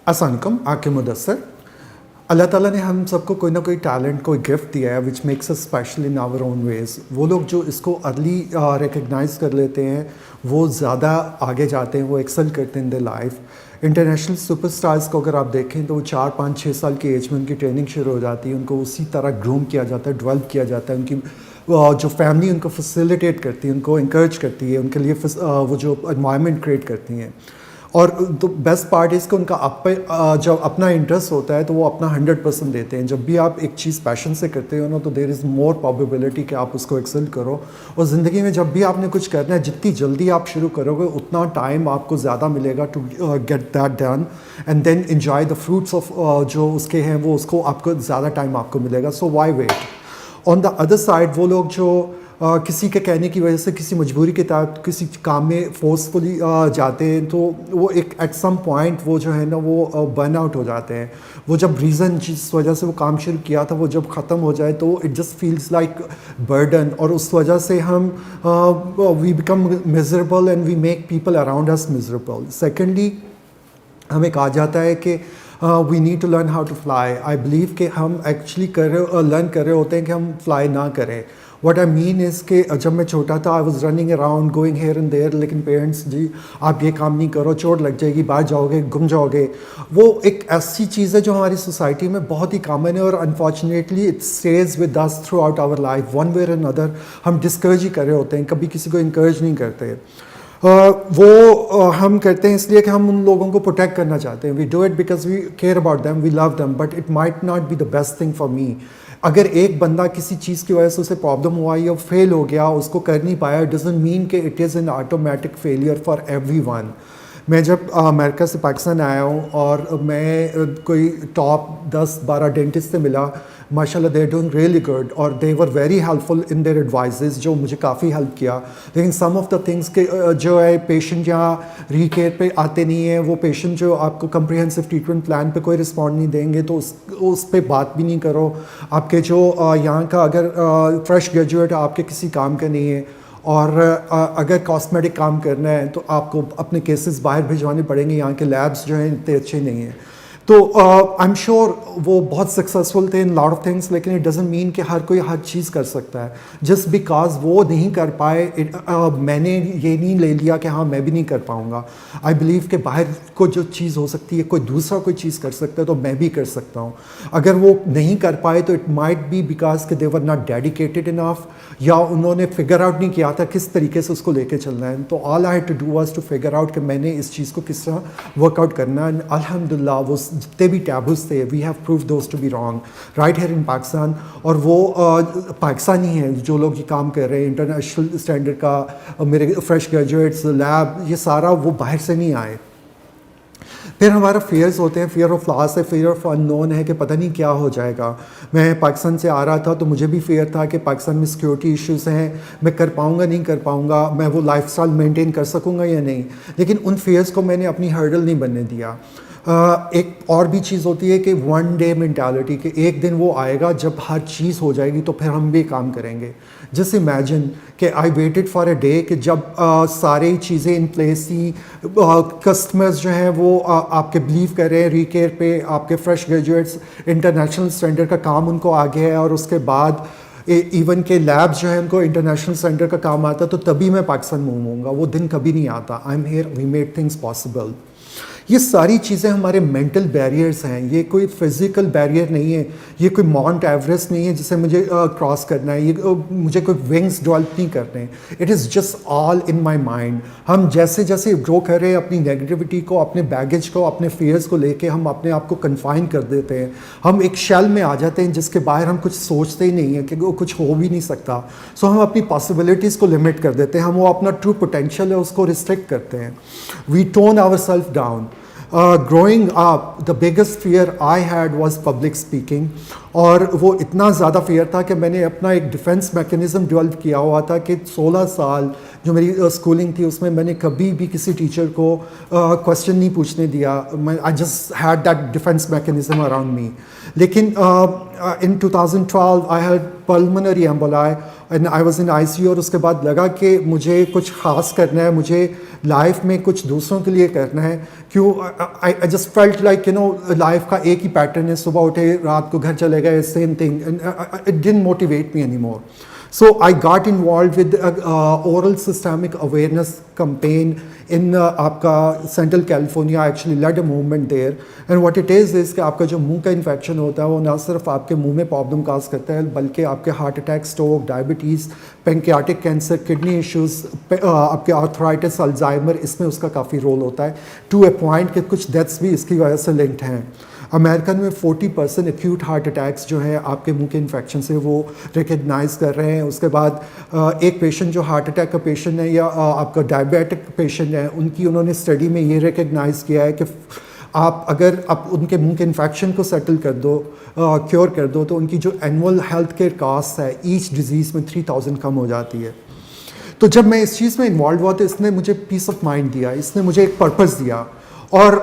السلام علیکم. آکے مدثر. اللہ تعالیٰ نے ہم سب کو کوئی نہ کوئی ٹیلنٹ کوئی گفٹ دیا ہے وچ میکس اس اسپیشل ان آور اون ویز. وہ لوگ جو اس کو ارلی ریکگنائز کر لیتے ہیں وہ زیادہ آگے جاتے ہیں, وہ ایکسل کرتے ہیں ان دے لائف. انٹرنیشنل سپر اسٹارز کو اگر آپ دیکھیں تو وہ 4, 5, 6 سال کی ایج میں ان کی ٹریننگ شروع ہو جاتی ہے. ان کو اسی طرح گروم کیا جاتا ہے, ڈیولپ کیا جاتا ہے. ان کی جو فیملی ان کو فیسیلیٹیٹ کرتی ہے, ان کو انکریج کرتی ہے, ان کے لیے وہ جو انوائرمنٹ کریٹ کرتی ہیں. اور بیسٹ پارٹ از کہ ان کا جب اپنا انٹرسٹ ہوتا ہے تو وہ اپنا 100% دیتے ہیں. جب بھی آپ ایک چیز پیشن سے کرتے ہو نا تو دیر از مور پرابیبلٹی کہ آپ اس کو ایکسل کرو. اور زندگی میں جب بھی آپ نے کچھ کرنا ہے, جتنی جلدی آپ شروع کرو گے اتنا ٹائم آپ کو زیادہ ملے گا to get that done and then enjoy the fruits of جو اس کے ہیں وہ اس کو آپ کو زیادہ ٹائم آپ کو ملے گا. So why wait. On the other side وہ لوگ جو کسی کے کہنے کی وجہ سے کسی مجبوری کے تحت کسی کام میں فورسفلی جاتے ہیں تو وہ ایک ایٹ سم پوائنٹ وہ جو ہے نا وہ برن آؤٹ ہو جاتے ہیں. وہ جب ریزن جس وجہ سے وہ کام شروع کیا تھا وہ جب ختم ہو جائے تو it just feels like burden, اور اس وجہ سے ہم we become miserable and we make people around us miserable. Secondly ہمیں کہا جاتا ہے کہ we need to learn how to fly. I believe کہ ہم ایکچولی لرن کر رہے ہوتے ہیں کہ ہم فلائی نہ کریں. واٹ آئی مین از کہ جب میں چھوٹا تھا I was running around going here and there, لیکن پیرنٹس جی آپ یہ کام نہیں کرو, چوٹ لگ جائے گی, باہر جاؤ گے, گم جاؤ گے. وہ ایک ایسی چیز ہے جو ہماری سوسائٹی میں بہت ہی کامن ہے اور unfortunately it stays with us throughout our life one way or another. ہم ڈسکریج ہی کر رہے ہوتے ہیں, کبھی کسی کو انکریج نہیں کرتے. وہ ہم کرتے ہیں اس لیے کہ ہم ان لوگوں کو پروٹیکٹ کرنا چاہتے ہیں. We do it because we care about them, we love them, but it might not be the best thing for me. اگر ایک بندہ کسی چیز کی وجہ سے اسے پرابلم ہوا یا فیل ہو گیا, اس کو کر نہیں پایا, اٹ ڈزنٹ مین کہ it is an automatic failure for every one. میں جب امریکہ سے پاکستان آیا ہوں اور میں کوئی ٹاپ 10-12 ڈینٹسٹ سے ملا, ماشاء اللہ they are doing really good اور they were very helpful in their advices جو مجھے کافی ہیلپ کیا. لیکن سم آف دا تھنگس کے جو ہے پیشنٹ یہاں ری کیئر پہ آتے نہیں ہیں, وہ پیشنٹ جو آپ کو کمپریہنسو ٹریٹمنٹ پلان پہ کوئی رسپونڈ نہیں دیں گے تو اس پہ بات بھی نہیں کرو. آپ کے جو یہاں کا اگر فریش گریجویٹ آپ کے کسی کام کا نہیں ہے اور اگر کاسمیٹک کام کرنا ہے تو آپ کو اپنے کیسز باہر بھیجوانے پڑیں گے, یہاں کے لیبس جو ہیں اتنے اچھے نہیں ہیں. تو آئی ایم شیور وہ بہت سکسیزفل تھے ان لاٹ آف تھنگس, لیکن اٹ ڈزنٹ مین کہ ہر کوئی ہر چیز کر سکتا ہے. جسٹ بیکاز وہ نہیں کر پائے میں نے یہ نہیں لے لیا کہ ہاں میں بھی نہیں کر پاؤں گا. آئی بلیو کہ باہر کو جو چیز ہو سکتی ہے کوئی دوسرا کوئی چیز کر سکتا ہے تو میں بھی کر سکتا ہوں. اگر وہ نہیں کر پائے تو اٹ مائٹ بی بیکاز کہ دے ور ناٹ ڈیڈیکیٹڈ انف, یا انہوں نے فگر آؤٹ نہیں کیا تھا کس طریقے سے اس کو لے کے چلنا ہے. تو all I had to do was to figure out کہ میں نے اس چیز کو کس طرح ورک آؤٹ کرنا ہے. الحمد للہ وہ جتنے بھی ٹیبوز تھے we have proved those to be wrong right here in Pakistan. اور وہ پاکستانی ہیں جو لوگ یہ کام کر رہے ہیں انٹرنیشنل اسٹینڈرڈ کا, میرے فریش گریجویٹس لیب, یہ سارا وہ باہر سے نہیں آئے. پھر ہمارا فیئرز ہوتے ہیں, فیئر آف لاس ہے, فیئر آف ان نون ہے کہ پتہ نہیں کیا ہو جائے گا. میں پاکستان سے آ رہا تھا تو مجھے بھی فیئر تھا کہ پاکستان میں سیکورٹی ایشوز ہیں, میں کر پاؤں گا نہیں کر پاؤں گا, میں وہ لائف اسٹائل مینٹین کر سکوں گا یا نہیں. لیکن ان فیئرز کو میں نے اپنی ہرڈل نہیں بننے دیا. ایک اور بھی چیز ہوتی ہے کہ ون ڈے مینٹالٹی, کہ ایک دن وہ آئے گا جب ہر چیز ہو جائے گی تو پھر ہم بھی کام کریں گے. جسٹ امیجن کہ آئی ویٹڈ فار اے ڈے کہ جب ساری چیزیں ان پلیس تھیں, کسٹمرز جو ہیں وہ آپ کے بلیو کر رہے ہیں ری کیئر پہ, آپ کے فریش گریجویٹس انٹرنیشنل اسٹینڈرڈ کا کام ان کو آ گیا ہے, اور اس کے بعد ایون کے لیبس جو ہیں ان کو انٹرنیشنل اسٹینڈرڈ کا کام آتا ہے, تو تبھی میں پاکستان موو ہوں گا. وہ دن کبھی نہیں آتا. I am here, we made things possible. یہ ساری چیزیں ہمارے مینٹل بیریئرز ہیں, یہ کوئی فزیکل بیریئر نہیں ہے, یہ کوئی ماؤنٹ ایوریسٹ نہیں ہے جسے مجھے کراس کرنا ہے, یہ مجھے کوئی ونگس ڈیولپ نہیں کرنے. It is just all in my mind. ہم جیسے جیسے گرو کر رہے ہیں اپنی نیگیٹیوٹی کو, اپنے بیگیج کو, اپنے فیئرز کو لے کے ہم اپنے آپ کو کنفائن کر دیتے ہیں. ہم ایک شیل میں آ جاتے ہیں جس کے باہر ہم کچھ سوچتے ہی نہیں ہیں کہ وہ کچھ ہو بھی نہیں سکتا. سو ہم اپنی پاسبلٹیز کو لمٹ کر دیتے ہیں, ہم وہ اپنا ٹرو پوٹینشیل ہے اس کو ریسٹرکٹ کرتے ہیں. We tone our self down. Growing up, the biggest fear I had was public speaking, اور وہ اتنا زیادہ فیئر تھا کہ میں نے اپنا ایک ڈیفینس میکینزم ڈیولپ کیا ہوا تھا کہ 16 سال جو میری اسکولنگ تھی اس میں میں نے کبھی بھی کسی ٹیچر کو کویسچن نہیں پوچھنے دیا. I just had that defence mechanism around me. لیکن in 2012 I had pulmonary emboli and I was in I C U, اور اس کے بعد لگا کہ مجھے کچھ خاص کرنا ہے, مجھے لائف میں کچھ دوسروں کے لیے کرنا ہے. کیوں I just felt like you know life کا ایک ہی پیٹرن ہے, صبح اٹھے رات کو گھر چلے گئے, same thing, and it didn't motivate me any more. So I got involved with oral systemic awareness campaign in آپ Central California. I actually led a movement there. And what it is کہ آپ کا جو منہ کا infection ہوتا ہے وہ نہ صرف آپ کے منہ میں پرابلم کاز کرتا ہے بلکہ آپ کے heart attack, stroke, diabetes, pancreatic cancer, kidney issues, آپ کے آرتھرائٹس, الزائمر, اس میں اس کا کافی رول ہوتا ہے ٹو اے پوائنٹ کہ کچھ ڈیتھس بھی اس کی وجہ سے لنکڈ ہیں. امریکن میں 40% ایکیوٹ ہارٹ اٹیکس جو ہیں آپ کے منہ کے انفیکشن سے وہ ریکگنائز کر رہے ہیں. اس کے بعد ایک پیشنٹ جو ہارٹ اٹیک کا پیشنٹ ہے یا آپ کا ڈائبیٹک پیشنٹ ہے, ان کی انہوں نے اسٹڈی میں یہ ریکگنائز کیا ہے کہ آپ اگر آپ ان کے منہ کے انفیکشن کو سیٹل کر دو, کیور کر دو, تو ان کی جو اینول ہیلتھ کیئر کاسٹ ہے ایچ ڈیزیز میں 3000 کم ہو جاتی ہے. تو جب میں اس چیز میں انوالو ہوا تو اس نے مجھے پیس آف مائنڈ دیا, اس نے مجھے ایک پرپز دیا. اور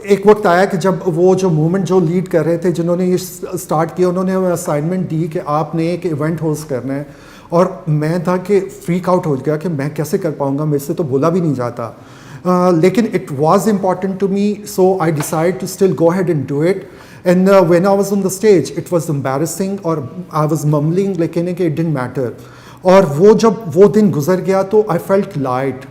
ایک وقت آیا کہ جب وہ جو موومنٹ جو لیڈ کر رہے تھے, جنہوں نے یہ اسٹارٹ کیا, انہوں نے ہمیں اسائنمنٹ دی کہ آپ نے ایک ایونٹ ہوسٹ کرنا ہے. اور میں تھا کہ فریک آؤٹ ہو گیا کہ میں کیسے کر پاؤں گا, میرے سے تو بولا بھی نہیں جاتا. لیکن it was important to me, so I decide to still go ahead and do it. And when I was on the stage it was embarrassing اور آئی واز ممبلنگ, لیکن کہ اٹ ڈنٹ میٹر. اور وہ جب وہ دن گزر گیا تو آئی فیلٹ لائٹ.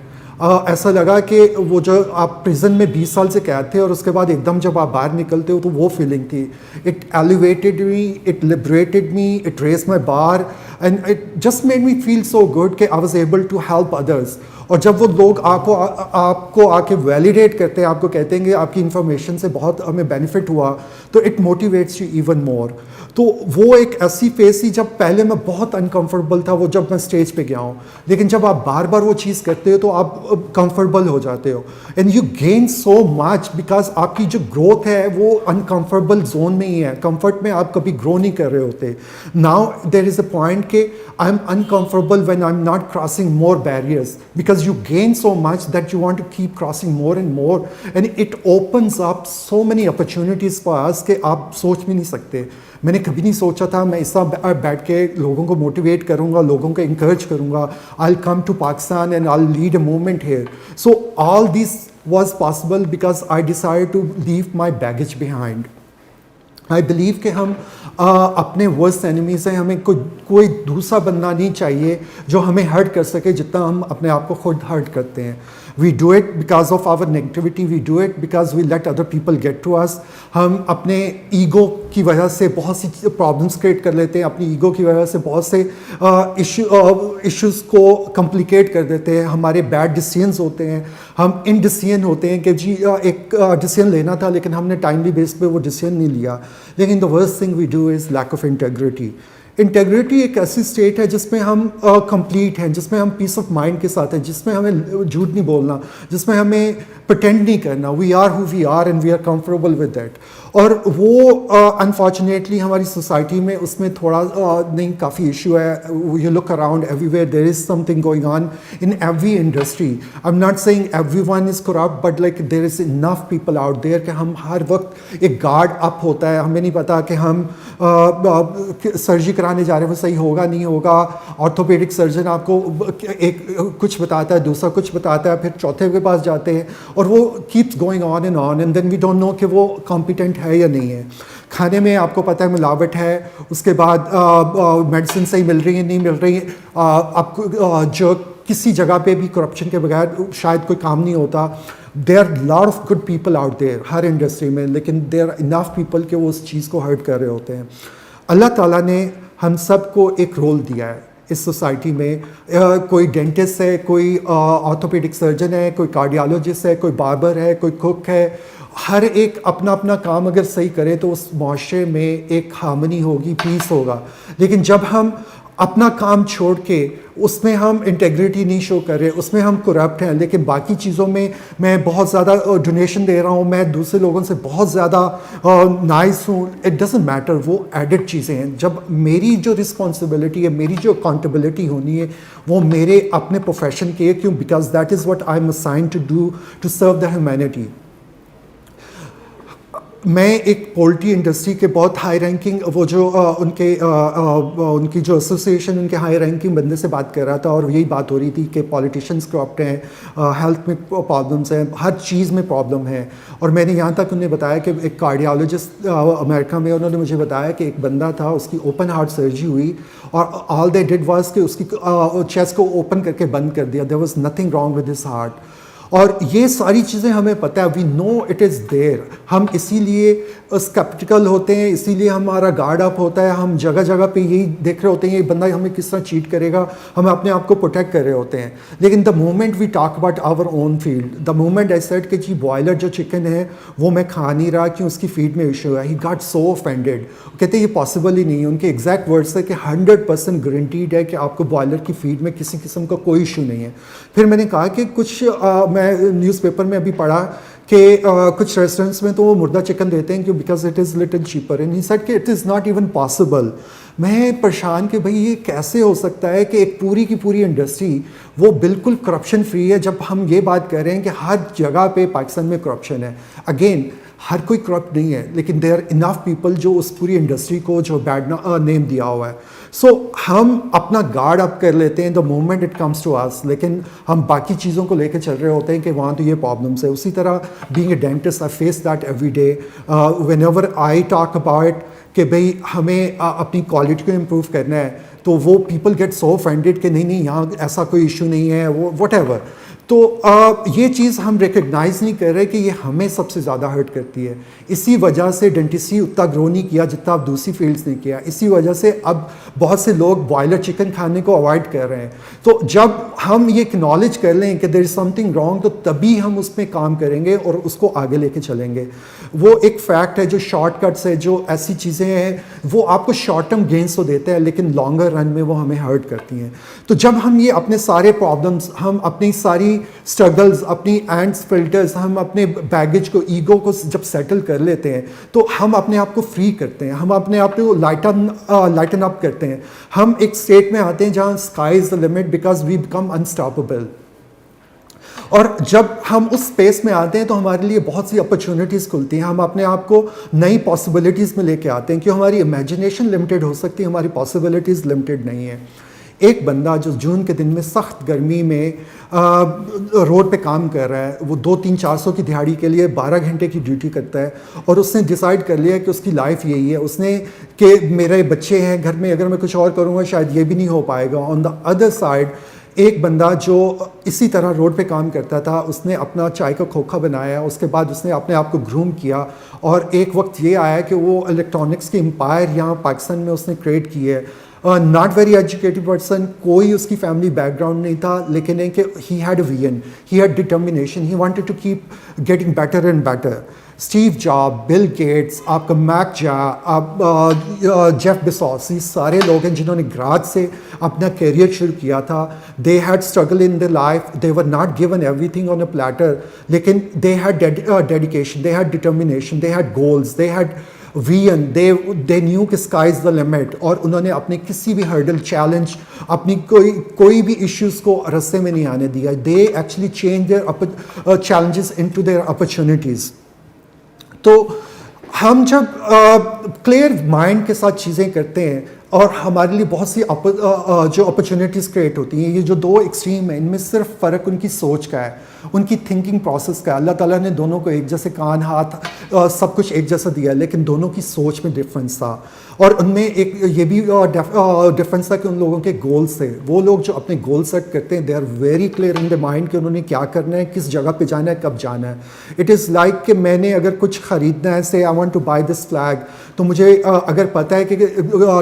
ایسا لگا کہ وہ جو آپ پریزن میں 20 سال سے قید تھے اور اس کے بعد ایک دم جب آپ باہر نکلتے ہو تو وہ فیلنگ تھی. It elevated me, it liberated me, it raised my bar and it just made me feel so good کہ I was able to help others. اور جب وہ لوگ آپ کو آ کے ویلیڈیٹ کرتے ہیں, آپ کو کہتے ہیں کہ آپ کی انفارمیشن سے بہت ہمیں بینیفٹ ہوا, تو it motivates you even more. تو وہ ایک ایسی فیز تھی جب پہلے میں بہت انکمفرٹیبل تھا, وہ جب میں اسٹیج پہ گیا ہوں. لیکن جب آپ بار بار وہ چیز کرتے ہو تو آپ کمفرٹیبل ہو جاتے ہو and you gain so much, because آپ کی جو گروتھ ہے وہ انکمفرٹیبل زون میں ہی ہے. کمفرٹ میں آپ کبھی گرو نہیں کر رہے ہوتے. Now there is a point کہ I am uncomfortable when I am not crossing more barriers, because you gain so much that you want to keep crossing more and more, and it opens up so many opportunities for us کہ آپ سوچ بھی نہیں سکتے. میں نے کبھی نہیں سوچا تھا میں اس طرح بیٹھ کے لوگوں کو موٹیویٹ کروں گا, لوگوں کو انکریج کروں گا. I'll come to Pakistan and I'll lead a movement here. So all this was possible because I decided to leave my baggage behind. I believe کہ ہم اپنے ورسٹ اینیمی سے ہمیں کوئی دوسرا بندہ نہیں چاہیے جو ہمیں ہرٹ کر سکے جتنا ہم اپنے آپ کو خود ہرٹ کرتے ہیں. We do it because of our negativity, we do it because we let other people get to us. ہم اپنے ایگو کی وجہ سے بہت سی پرابلمس کریٹ کر لیتے ہیں, اپنی ایگو کی وجہ سے بہت سے ایشوز کو کمپلیکیٹ کر دیتے ہیں. ہمارے بیڈ ڈیسیژنز ہوتے ہیں, ہم انڈیسیژن ہوتے ہیں کہ جی ایک ڈیسیژن لینا تھا لیکن ہم نے ٹائملی بیس پہ وہ ڈیسیژن نہیں لیا. لیکن the worst thing we do is lack of integrity. Integrity ایک ایسی اسٹیٹ ہے جس میں ہم کمپلیٹ ہیں, جس میں ہم پیس آف مائنڈ کے ساتھ ہیں, جس میں ہمیں جھوٹ نہیں بولنا, جس میں ہمیں پرٹینڈ نہیں کرنا. We are who we are and we are comfortable with that. اور وہ انفارچونیٹلی ہماری سوسائٹی میں اس میں تھوڑا نہیں کافی ایشو ہے. You look around everywhere there is something going on in every industry. I am not seeing everyone is corrupt, but like there is enough people out there کہ ہم ہر وقت ایک guard اپ ہوتا ہے. ہمیں نہیں پتا کہ ہم سرجری کرانے جا رہے ہیں وہ صحیح ہوگا نہیں ہوگا. آرتھوپیڈک سرجن آپ کو ایک کچھ بتاتا ہے, دوسرا کچھ بتاتا ہے, پھر چوتھے کے پاس جاتے ہیں اور وہ keeps going on and then we don't know کہ وہ کمپیٹنٹ ہے یا نہیں ہے. کھانے میں آپ کو پتہ ہے ملاوٹ ہے, اس کے بعد میڈیسن صحیح مل رہی ہے نہیں مل رہی ہے. آپ کو جو کسی جگہ پہ بھی کرپشن کے بغیر شاید کوئی کام نہیں ہوتا. There are lot of good people out there ہر انڈسٹری میں, لیکن دیر آر انف پیپل کہ وہ اس چیز کو ہرٹ کر رہے ہوتے ہیں. اللہ تعالیٰ نے ہم سب کو ایک رول دیا ہے اس سوسائٹی میں. کوئی ڈینٹسٹ ہے, کوئی آرتھوپیڈک سرجن ہے, کوئی کارڈیالوجسٹ ہے, کوئی باربر ہے, کوئی کوک ہے. ہر ایک اپنا اپنا کام اگر صحیح کرے تو اس معاشرے میں ایک ہارمنی ہوگی, پیس ہوگا. لیکن جب ہم اپنا کام چھوڑ کے اس میں ہم انٹیگریٹی نہیں شو کر رہے, اس میں ہم کرپٹ ہیں, لیکن باقی چیزوں میں میں بہت زیادہ ڈونیشن دے رہا ہوں, میں دوسرے لوگوں سے بہت زیادہ نائس ہوں, اٹ ڈزنٹ میٹر, وہ ایڈڈ چیزیں ہیں. جب میری جو رسپانسبلٹی ہے, میری جو اکاؤنٹیبلٹی ہونی ہے وہ میرے اپنے پروفیشن کے, کیوں, because that is what I am assigned to do to serve the humanity. میں ایک پولٹری انڈسٹری کے بہت ہائی رینکنگ, وہ جو ان کی جو ایسوسیشن, ان کے ہائی رینکنگ بندے سے بات کر رہا تھا, اور یہی بات ہو رہی تھی کہ پولیٹیشینس کرپٹ ہیں, ہیلتھ میں پرابلمس ہیں, ہر چیز میں پرابلم ہے. اور میں نے یہاں تک انہیں بتایا کہ ایک کارڈیالوجسٹ امریکہ میں, انہوں نے مجھے بتایا کہ ایک بندہ تھا, اس کی اوپن ہارٹ سرجری ہوئی, اور آل دے ڈڈ واز کہ اس کی چیسٹ کو اوپن کر کے بند کر دیا. There was nothing wrong with his heart. اور یہ ساری چیزیں ہمیں پتہ ہے, وی نو اٹ از دیر. ہم اسی لیے اسکیپٹیکل ہوتے ہیں, اسی لیے ہمارا گارڈ اپ ہوتا ہے, ہم جگہ جگہ پہ یہی دیکھ رہے ہوتے ہیں یہ بندہ ہمیں کس طرح چیٹ کرے گا, ہم اپنے آپ کو پروٹیکٹ کر رہے ہوتے ہیں. لیکن the moment we talk about our own field, the moment I said کہ جی بوائلر جو چکن ہے وہ میں کھا نہیں رہا کیوں, اس کی فیڈ میں ایشو ہے, ہی گاٹ سو اوفینڈیڈ. کہتے ہیں یہ پاسبل ہی نہیں ہے. ان کے ایگزیکٹ ورڈس ہے کہ 100% گارنٹیڈ ہے کہ آپ کو بوائلر کی فیڈ میں کسی قسم کا کوئی ایشو نہیں ہے. پھر میں نے کہا کہ کچھ میں نیوز پیپر میں ابھی پڑھا کہ کچھ ریسٹورینٹس میں تو وہ مردہ چکن دیتے ہیں, کیوں, because it is little cheaper. And he said کہ it is not even possible. میں پریشان کہ بھائی یہ کیسے ہو سکتا ہے کہ ایک پوری کی پوری انڈسٹری وہ بالکل کرپشن فری ہے, جب ہم یہ بات کر رہے ہیں کہ ہر جگہ پہ پاکستان میں کرپشن ہے. اگین ہر کوئی کرپٹ نہیں ہے, لیکن دیر آر انف پیپل جو اس پوری انڈسٹری کو جو بیڈ نیم دیا ہوا ہے. سو ہم اپنا گارڈ اپ کر لیتے ہیں the moment it comes to us, لیکن ہم باقی چیزوں کو لے کے چل رہے ہوتے ہیں کہ وہاں تو یہ پرابلمس ہے. اسی طرح being a dentist I face that every day whenever I talk about کہ بھئی ہمیں اپنی کوالٹی کو امپروو کرنا ہے, تو وہ پیپل گیٹ سو اوفینڈیڈ کہ نہیں یہاں ایسا کوئی ایشو نہیں ہے, وہ وٹ ایور. تو یہ چیز ہم ریکگنائز نہیں کر رہے کہ یہ ہمیں سب سے زیادہ ہرٹ کرتی ہے. اسی وجہ سے ڈینٹسٹری اتنا گرو نہیں کیا جتنا اب دوسری فیلڈس نے کیا. اسی وجہ سے اب بہت سے لوگ بوائلر چکن کھانے کو اوائڈ کر رہے ہیں. تو جب ہم یہ اکنالج کر لیں کہ دیر از سم تھنگ رانگ, تو تبھی ہم اس پہ کام کریں گے اور اس کو آگے لے کے چلیں گے. وہ ایک فیکٹ ہے, جو شارٹ کٹس ہے, جو ایسی چیزیں ہیں وہ آپ کو شارٹ ٹرم گینس تو دیتے ہیں, لیکن لانگر رن میں وہ ہمیں ہرٹ کرتی ہیں. تو جب ہم یہ اپنے سارے پرابلمس, ہم اپنی ساری اسٹرگلز, اپنی اینڈس فلٹرز, ہم اپنے بیگیج کو, ایگو کو جب سیٹل کر لیتے ہیں تو ہم اپنے آپ کو فری کرتے ہیں, ہم اپنے آپ کو لائٹن اپ کرتے ہیں. ہم ایک اسٹیٹ میں آتے ہیں جہاں sky is the limit, because we become unstoppable. اور جب ہم اس اسپیس میں آتے ہیں تو ہمارے لیے بہت سی اپرچونیٹیز کھلتی ہیں, ہم اپنے آپ کو نئی پاسبلٹیز میں لے کے آتے ہیں, کہ ہماری امیجنیشن لمیٹیڈ ہو سکتی ہے, ہماری پاسبلٹیز لمیٹیڈ نہیں ہیں. ایک بندہ جو جون کے دن میں سخت گرمی میں روڈ پہ کام کر رہا ہے, وہ 200-300-400 کی دہاڑی کے لیے 12 گھنٹے کی ڈیوٹی کرتا ہے, اور اس نے ڈیسائیڈ کر لیا کہ اس کی لائف یہی ہے. اس نے کہ میرے بچے ہیں گھر میں, اگر میں کچھ اور کروں گا شاید یہ بھی نہیں ہو پائے گا. آن دا ادر سائڈ ایک بندہ جو اسی طرح روڈ پہ کام کرتا تھا, اس نے اپنا چائے کا کھوکھا بنایا, اس کے بعد اس نے اپنے آپ کو گروم کیا, اور ایک وقت یہ آیا کہ وہ الیکٹرانکس کی امپائر یہاں پاکستان میں اس نے کریٹ کی ہے. ناٹ ویری ایجوکیٹڈ پرسن, کوئی اس کی فیملی بیک گراؤنڈ نہیں تھا, لیکن ہے کہ he had a vision, he had determination, he wanted to keep getting better and better. Steve Jobs, Bill Gates, آپ کا میک جا, آپ جیف بیزوس, یہ سارے لوگ ہیں جنہوں نے گراج سے اپنا کیریئر شروع کیا تھا. They had struggle in their life, they were not given everything on a platter, لیکن they had dedication, they had determination, they had goals, they had vision, they knew کہ sky is the limit. اور انہوں نے اپنے کسی بھی hurdle, challenge, اپنی کوئی بھی ایشوز کو رستے میں نہیں آنے دیا. They actually change their challenges into their opportunities. تو ہم جب کلیئر مائنڈ کے ساتھ چیزیں کرتے ہیں, اور ہمارے لیے بہت سی جو اپرچونیٹیز کریٹ ہوتی ہیں, یہ جو دو ایکسٹریم ہیں ان میں صرف فرق ان کی سوچ کا ہے, ان کی تھنکنگ پروسیس کا ہے. اللہ تعالیٰ نے دونوں کو ایک جیسے کان, ہاتھ, سب کچھ ایک جیسا دیا ہے, لیکن دونوں کی سوچ میں ڈفرینس تھا. اور ان میں ایک یہ بھی ڈفرینس تھا کہ ان لوگوں کے گولس تھے. وہ لوگ جو اپنے گول سیٹ کرتے ہیں, they are very clear in the mind کہ انہوں نے کیا کرنا ہے, کس جگہ پہ جانا ہے, کب جانا ہے. اٹ از لائک کہ میں نے اگر کچھ خریدنا ہے, say I want to buy this flag, تو مجھے اگر پتہ ہے کہ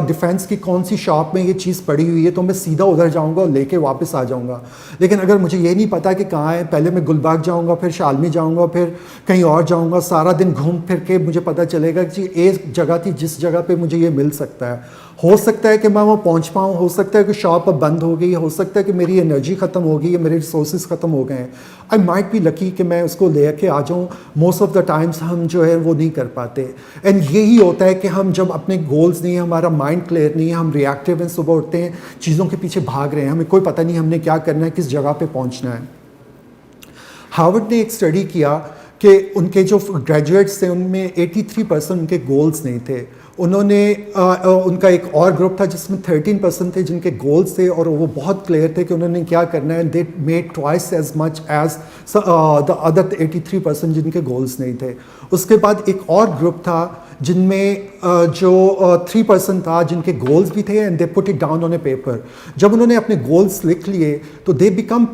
ڈیفینس کی کون سی شاپ میں یہ چیز پڑی ہوئی ہے, تو میں سیدھا ادھر جاؤں گا اور لے کے واپس آ جاؤں گا. لیکن اگر مجھے یہ نہیں پتا کہ کہاں ہے, پہلے میں گلباغ جاؤں گا, پھر شالمی جاؤں گا, پھر کہیں اور جاؤں گا, سارا دن گھوم پھر کے مجھے پتہ چلے گا کہ ایک جگہ تھی جس جگہ پہ مجھے یہ مل سکتا ہے. ہو سکتا ہے کہ میں وہ پہنچ پاؤں, ہو سکتا ہے کہ شاپ اب بند ہو گئی, ہو سکتا ہے کہ میری انرجی ختم ہو گئی ہے, میرے ریسورسز ختم ہو گئے ہیں. آئی مائٹ بی لکی کہ میں اس کو لے کے آ جاؤں. موسٹ آف دا ٹائمس ہم جو ہے وہ نہیں کر پاتے. اینڈ یہی ہوتا ہے کہ ہم جب اپنے گولز نہیں ہیں, ہمارا مائنڈ کلیئر نہیں ہے, ہم ریئیکٹیو ہیں, صبح اٹھتے ہیں چیزوں کے پیچھے بھاگ رہے ہیں, ہمیں کوئی پتہ نہیں ہم نے کیا کرنا ہے, کس جگہ پہ پہنچنا ہے. ہارورڈ نے ایک اسٹڈی کیا کہ ان کے جو گریجویٹس تھے ان میں 83% ان کے گولز نہیں تھے. انہوں نے ان کا ایک اور گروپ تھا جس میں 13% تھے جن کے گولز تھے اور وہ بہت کلیئر تھے کہ انہوں نے کیا کرنا ہے. They made twice as much as the other 83% جن کے گولز نہیں تھے. اس کے بعد ایک اور گروپ تھا جن میں جو 3% تھا جن کے گولز بھی تھے and they put it down on a paper. جب انہوں نے اپنے گولز لکھ لیے تو they become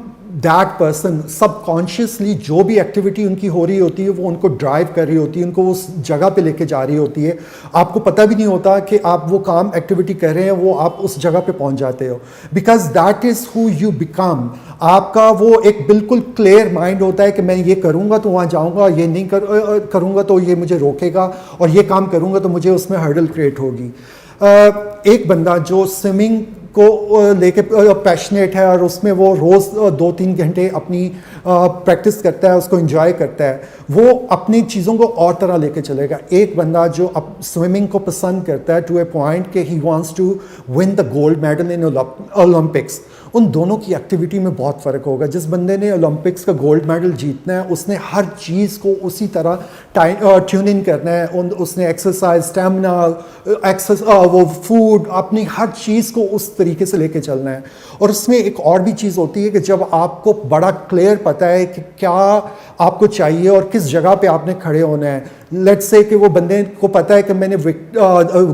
that person. Sub consciously جو بھی ایکٹیویٹی ان کی ہو رہی ہوتی ہے وہ ان کو ڈرائیو کر رہی ہوتی ہے, ان کو اس جگہ پہ لے کے جا رہی ہوتی ہے. آپ کو پتہ بھی نہیں ہوتا کہ آپ وہ کام ایکٹیویٹی کر رہے ہیں, وہ آپ اس جگہ پہ پہنچ جاتے ہو. Because that is who you become. آپ کا وہ ایک بالکل کلیئر مائنڈ ہوتا ہے کہ میں یہ کروں گا تو وہاں جاؤں گا, یہ نہیں کروں گا تو یہ مجھے روکے گا, اور یہ کام کروں گا تو مجھے اس میں ہرڈل کریٹ ہوگی. ایک بندہ جو سوئمنگ کو لے کے پیشنیٹ ہے اور اس میں وہ روز 2-3 گھنٹے اپنی پریکٹس کرتا ہے, اس کو انجوائے کرتا ہے, وہ اپنی چیزوں کو اور طرح لے کے چلے گا. ایک بندہ جو سوئمنگ کو پسند کرتا ہے ٹو اے پوائنٹ کہ he wants to win the gold medal in Olympics, ان دونوں کی ایکٹیویٹی میں بہت فرق ہوگا. جس بندے نے اولمپکس کا گولڈ میڈل جیتنا ہے اس نے ہر چیز کو اسی طرح ٹیون ان کرنا ہے. اس نے ایکسرسائز, اسٹیمنا, وہ فوڈ, اپنی ہر چیز کو اس طریقے سے لے کے چلنا ہے. اور اس میں ایک اور بھی چیز ہوتی ہے کہ جب آپ کو بڑا کلیئر پتہ ہے کہ کیا آپ کو چاہیے اور کس جگہ پہ آپ نے کھڑے ہونا ہے. لیٹس سے کہ وہ بندے کو پتہ ہے کہ میں نے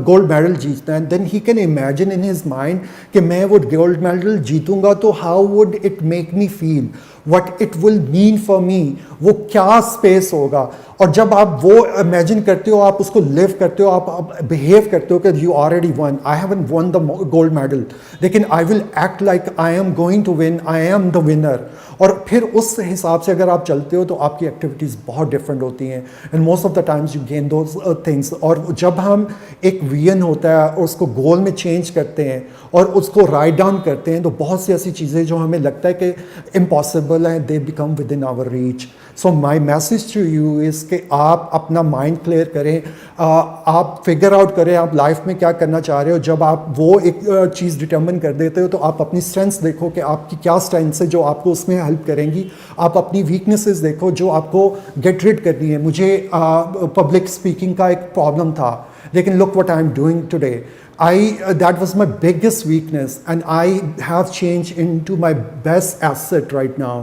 گولڈ میڈل جیتنا ہے, then he can imagine in his mind کہ میں وہ گولڈ میڈل جیتوں گا تو how would it make me feel, what it will mean for me, وہ کیا اسپیس ہوگا. اور جب آپ وہ امیجن کرتے ہو, آپ اس کو لیو کرتے ہو, آپ بہیو کرتے ہو کہ you already won, I have won the gold medal, لیکن I will act like I am going to win, I am the winner. اور پھر اس حساب سے اگر آپ چلتے ہو تو آپ کی ایکٹیویٹیز بہت ڈفرینٹ ہوتی ہیں, and most of the times you gain those things. اور جب ہم ایک ویژن ہوتا ہے اور اس کو گول میں چینج کرتے ہیں اور اس کو رائٹ ڈاؤن کرتے ہیں تو بہت سی ایسی چیزیں جو ہمیں لگتا ہے کہ امپاسبل ہیں, they become within our reach. So my message to you is کہ آپ اپنا مائنڈ کلیئر کریں, آپ فگر آؤٹ کریں آپ لائف میں کیا کرنا چاہ رہے ہو. جب آپ وہ ایک چیز ڈٹرمن کر دیتے ہو تو آپ اپنی اسٹرینتھس دیکھو کہ آپ کی کیا اسٹرینتھس ہے جو آپ کو اس میں ہیلپ کریں گی. آپ اپنی ویکنیسز دیکھو جو آپ کو گیٹ ریڈ کرنی ہے. مجھے پبلک اسپیکنگ کا ایک پرابلم تھا, لیکن look what I am doing today. That was my biggest weakness, and I have changed into my best asset right now.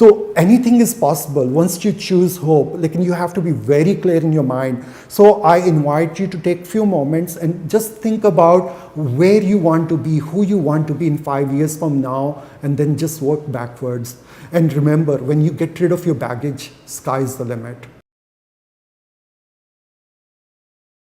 So anything is possible once you choose hope. Like, you have to be very clear in your mind. So I invite you to take few moments and just think about where you want to be, who you want to be in 5 years from now, and then just work backwards. And remember, when you get rid of your baggage, sky is the limit.